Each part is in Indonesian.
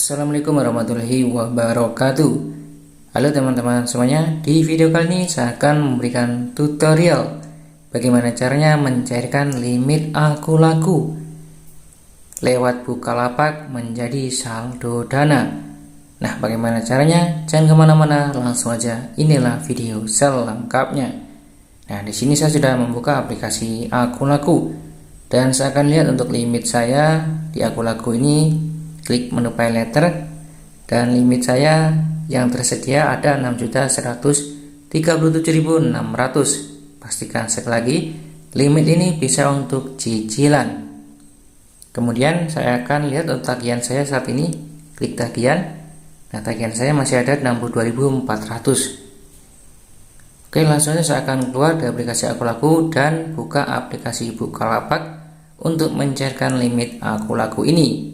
Assalamualaikum warahmatullahi wabarakatuh. Halo teman-teman semuanya, di video kali ini saya akan memberikan tutorial bagaimana caranya mencairkan limit akun laku lewat Bukalapak menjadi saldo dana. Nah, bagaimana caranya? Jangan kemana-mana, langsung aja. Inilah video selengkapnya. Nah, di sini saya sudah membuka aplikasi akun laku dan saya akan lihat untuk limit saya di akun laku ini. Klik menu pay letter dan limit saya yang tersedia ada 6.137.600. Pastikan sekali lagi limit ini bisa untuk cicilan. Kemudian saya akan lihat untuk tagihan saya saat ini. Klik tagihan. Nah, tagihan saya masih ada 62.400. Oke, langsung saja saya akan keluar dari aplikasi akun laku dan buka aplikasi Bukalapak untuk mencairkan limit akun laku ini.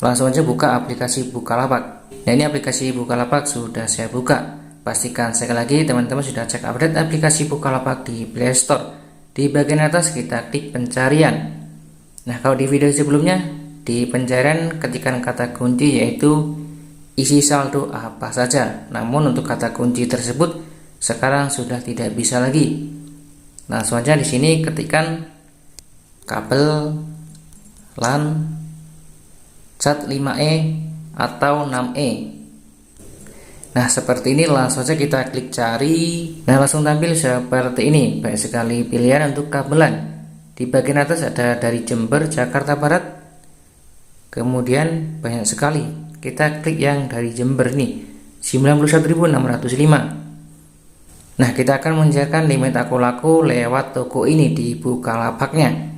Langsung aja buka aplikasi Bukalapak. Nah, ini aplikasi Bukalapak sudah saya buka. Pastikan sekali lagi teman-teman sudah cek update aplikasi Bukalapak di Play Store. Di bagian atas kita klik pencarian. Nah, kalau di video sebelumnya di pencarian ketikkan kata kunci yaitu isi saldo apa saja. Namun untuk kata kunci tersebut sekarang sudah tidak bisa lagi. Langsung aja di sini ketikkan kabel LAN cat 5E atau 6E. Nah, seperti ini langsung saja kita klik cari. Nah, langsung tampil seperti ini. Banyak sekali pilihan untuk kabelan. Di bagian atas ada dari Jember, Jakarta Barat. Kemudian banyak sekali. Kita klik yang dari Jember nih, 91.605. Nah, kita akan mencairkan limit akun laku lewat toko ini di Bukalapaknya.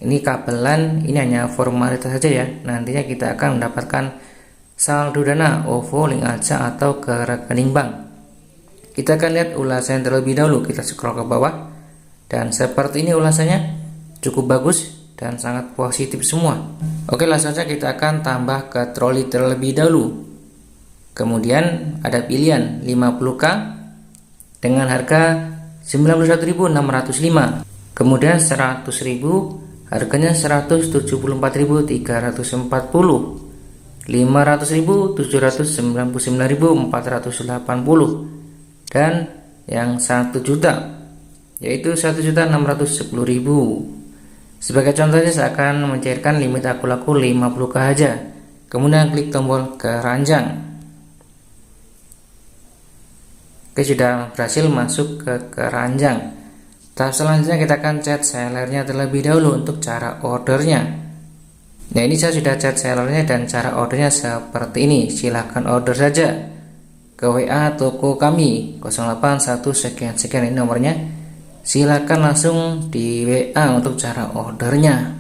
Ini kabelan, ini hanya formalitas saja ya. Nantinya kita akan mendapatkan saldo dana OVO, link aja atau ke rekening bank. Kita akan lihat ulasan terlebih dahulu. Kita scroll ke bawah dan seperti ini ulasannya, cukup bagus dan sangat positif semua. Oke, langsung saja kita akan tambah ke troli terlebih dahulu. Kemudian ada pilihan 50k dengan harga 91.605. Kemudian 100.000 harganya 174.340, 500.000 799.480, dan yang 1 juta yaitu 1.610.000. Sebagai contohnya saya akan mencairkan limit akun laku 50k aja. Kemudian klik tombol keranjang. Oke, sudah berhasil masuk ke keranjang. Tahap selanjutnya kita akan chat sellernya terlebih dahulu untuk cara ordernya. Nah, ini saya sudah chat sellernya dan cara ordernya seperti ini. Silahkan order saja ke WA toko kami 081 sekian ini nomornya. Silahkan langsung di WA untuk cara ordernya.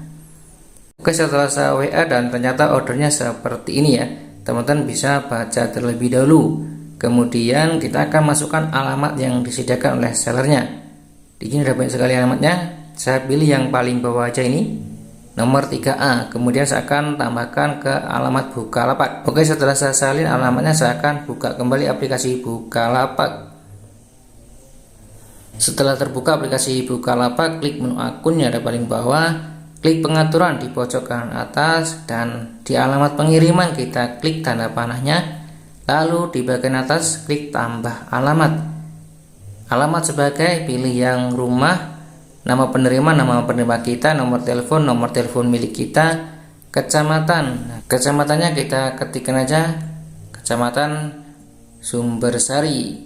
Oke, setelah saya WA dan ternyata ordernya seperti ini ya, teman-teman bisa baca terlebih dahulu. Kemudian kita akan masukkan alamat yang disediakan oleh sellernya. Di sini ada banyak sekali alamatnya. Saya pilih yang paling bawah aja ini, nomor 3A. Kemudian saya akan tambahkan ke alamat Bukalapak. Oke, setelah saya salin alamatnya, saya akan buka kembali aplikasi Bukalapak. Setelah terbuka aplikasi Bukalapak, klik menu akunnya ada paling bawah, klik pengaturan di pojok kanan atas, dan di alamat pengiriman kita klik tanda panahnya. Lalu di bagian atas klik tambah alamat. Alamat sebagai pilih yang rumah, nama penerima kita, nomor telepon milik kita, kecamatan. Nah, kecamatannya kita ketikkan aja Kecamatan Sumbersari.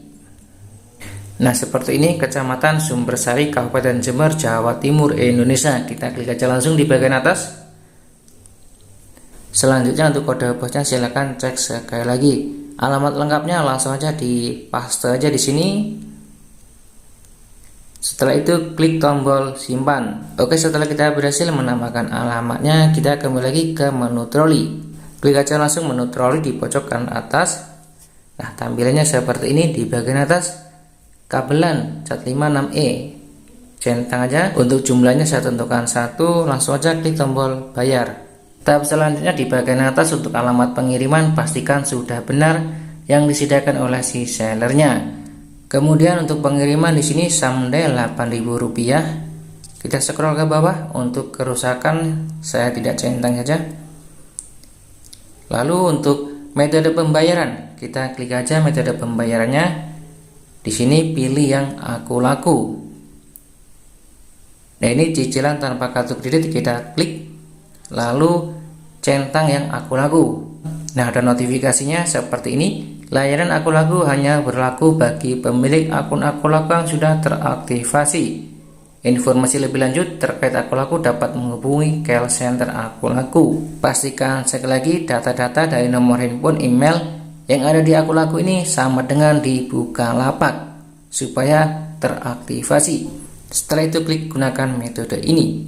Nah, seperti ini Kecamatan Sumbersari, Kabupaten Jember, Jawa Timur, Indonesia. Kita klik aja langsung di bagian atas. Selanjutnya untuk kode posnya silahkan cek sekali lagi. Alamat lengkapnya langsung aja di paste aja di sini. Setelah itu klik tombol simpan. Oke, setelah kita berhasil menambahkan alamatnya, kita kembali lagi ke menu troli. Klik aja langsung menu troli di pojok kanan atas. Nah, tampilannya seperti ini. Di bagian atas kabelan cat 56E, centang aja. Untuk jumlahnya saya tentukan 1. Langsung aja klik tombol bayar. Tahap selanjutnya di bagian atas untuk alamat pengiriman pastikan sudah benar yang disediakan oleh si sellernya. Kemudian untuk pengiriman di sini sampai Rp8.000. Kita scroll ke bawah. Untuk kerusakan saya tidak centang saja. Lalu untuk metode pembayaran, kita klik aja metode pembayarannya. Di sini pilih yang aku laku. Nah, ini cicilan tanpa kartu kredit, kita klik. Lalu centang yang aku laku. Nah, ada notifikasinya seperti ini. Layanan aku laku hanya berlaku bagi pemilik akun aku laku yang sudah teraktivasi. Informasi lebih lanjut terkait aku laku dapat menghubungi call center aku laku. Pastikan sekali lagi data-data dari nomor handphone, email yang ada di aku laku ini sama dengan di Bukalapak supaya teraktivasi. Setelah itu klik gunakan metode ini.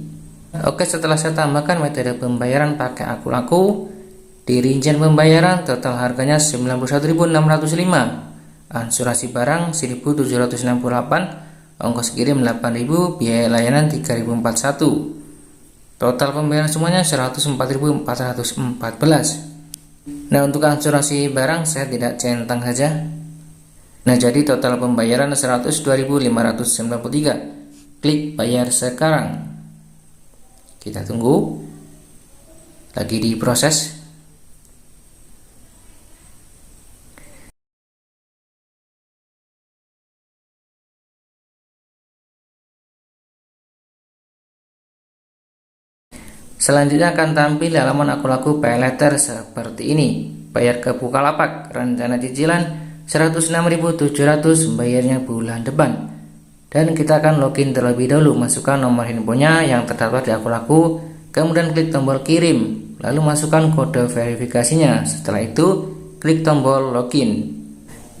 Oke, setelah saya tambahkan metode pembayaran pakai aku laku, di rincian pembayaran total harganya 91.605, ansurasi barang 1.768, ongkos kirim 8.000, biaya layanan 3.041. Total pembayaran semuanya 104.414. Nah, untuk ansurasi barang saya tidak centang saja. Nah, jadi total pembayaran 102.593. Klik bayar sekarang. Kita tunggu. Lagi diproses. Selanjutnya akan tampil halaman aku laku pay letter seperti ini. Bayar ke Bukalapak, rencana cicilan 106.700, bayarnya bulan depan. Dan kita akan login terlebih dahulu, masukkan nomor handphonenya yang terdaftar di aku laku, kemudian klik tombol kirim, lalu masukkan kode verifikasinya. Setelah itu klik tombol login.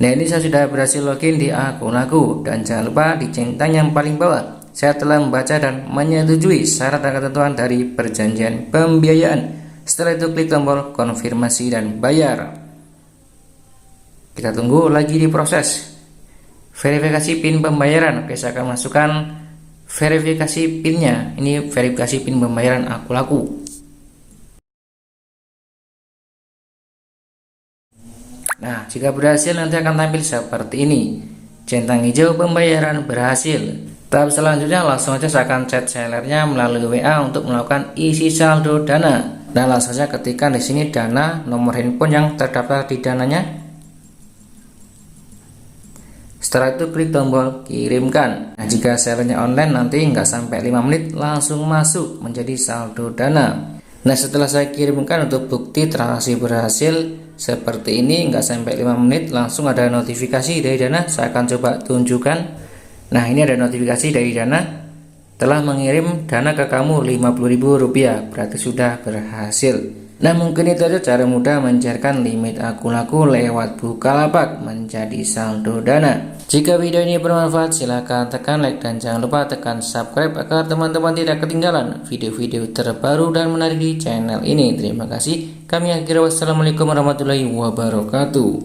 Nah, ini saya sudah berhasil login di aku laku, dan jangan lupa di centang yang paling bawah saya telah membaca dan menyetujui syarat dan ketentuan dari perjanjian pembiayaan. Setelah itu klik tombol konfirmasi dan bayar. Kita tunggu lagi diproses. Verifikasi PIN pembayaran. Oke, saya akan masukkan verifikasi PIN-nya. Ini verifikasi PIN pembayaran aku laku. Nah, jika berhasil nanti akan tampil seperti ini. Centang hijau pembayaran berhasil. Tahap selanjutnya langsung saja saya akan chat sellernya melalui WA untuk melakukan isi saldo dana. Nah, langsung saja ketikkan di sini dana, nomor handphone yang terdaftar di dananya. Setelah itu klik tombol kirimkan. Nah, jika sellernya online nanti nggak sampai 5 menit langsung masuk menjadi saldo dana. Nah, setelah saya kirimkan untuk bukti transaksi berhasil seperti ini, nggak sampai 5 menit langsung ada notifikasi dari dana. Saya akan coba tunjukkan. Nah, ini ada notifikasi dari dana telah mengirim dana ke kamu Rp50.000, berarti sudah berhasil. Nah, mungkin itu aja cara mudah mencairkan limit aku laku lewat Bukalapak menjadi saldo dana. Jika video ini bermanfaat, silahkan tekan like dan jangan lupa tekan subscribe agar teman-teman tidak ketinggalan video-video terbaru dan menarik di channel ini. Terima kasih. Kami akhiri, wassalamualaikum warahmatullahi wabarakatuh.